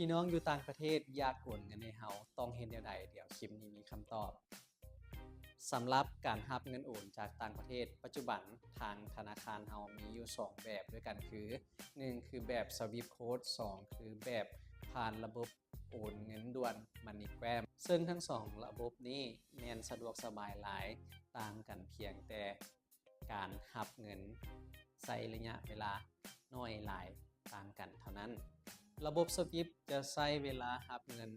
พี่น้องอยู่ต่างประเทศอยากโอนเงินให้เฮาต้องเฮ็ดแนวใดเดี๋ยวคลิปนี้มีคำตอบสำหรับการรับเงินโอนจากต่างประเทศปัจจุบันทางธนาคารเฮามีอยู่2แบบด้วยกันคือ1คือแบบ Swift Code 2คือแบบผ่านระบบโอนเงินด่วน MoneyGram ซึ่งทั้ง2ระบบนี้แม่นสะดวกสบายหลายต่างกันเพียงแต่การรับเงินใช้ระยะเวลาน้อยหลายต่างกันเท่านั้นระบบ Swift จะใช้เวลารับเงิน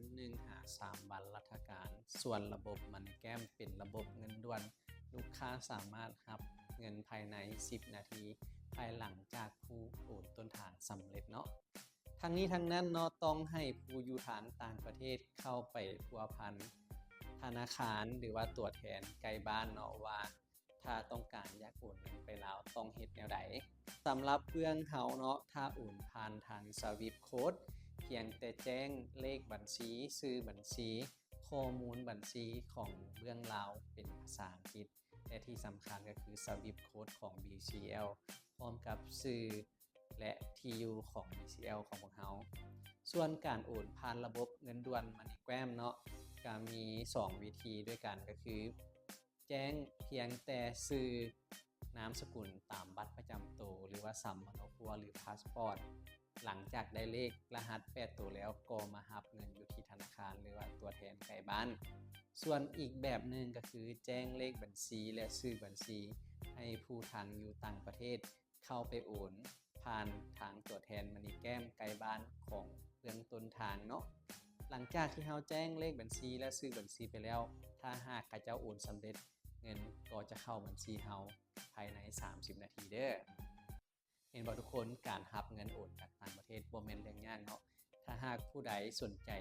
1-3 วันราชการส่วนระบบ MoneyGram เป็นระบบเงินด่วนลูกค้าสามารถรับเงินภายใน10นาทีภายหลังจากผู้โอนต้นทางสำเร็จเนาะทั้งนี้ทั้งนั้นเนาะต้องให้ผู้อยู่ฐานต่างประเทศเข้าไปพัวพันธนาคารหรือว่าตัวแทนไกลบ้านเนาะว่าถ้าต้องการอยากโอนเงินไปลาวต้องเฮ็ดแนวใดสำหรับเบื้องเฮาเนาะถ้าโอนผ่านทาง Swift Code เพียงแต่แจ้งเลขบัญชีชื่อบัญชีข้อมูลบัญชีของเบื้องลาวเป็นภาษาอังกฤษและที่สำคัญก็คือ Swift Code ของ BCL พร้อมกับชื่อและ TU ของ BCL ของพวกเราส่วนการโอนผ่านระบบเงินด่วน MoneyGram เนาะก็มี2วิธีด้วยกันก็คือแจ้งเพียงแต่ชื่อนามสกุลตามบัตรประจำตัวหรือว่าสำเนาครัวหรือพาสปอร์ตหลังจากได้เลขรหัส8ตัวแล้วก็มารับเงินอยู่ที่ธนาคารหรือว่าตัวแทนไกลบ้านส่วนอีกแบบหนึ่งก็คือแจ้งเลขบัญชีและชื่อบัญชีให้ผู้ทางอยู่ต่างประเทศเข้าไปโอนผ่านทางตัวแทน MoneyGram ไกลบ้านของเบื้องต้นทางเนาะหลังจากที่เราแจ้งเลขบัญชีและชื่อบัญชีไปแล้วถ้าหากเขาเจ้าโอนสำเร็จเงินก็จะเข้าบัญชีเราภายใน30นาทีเด้อเห็นบ่ทุกคนการรับเงินโอนจากต่างประเทศบ่แม่นเรื่องยากเนาะถ้าหากผู้ใดสนใจ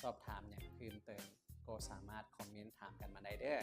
สอบถามอย่างเพิ่มเติมก็สามารถคอมเมนต์ถามกันมาได้เด้อ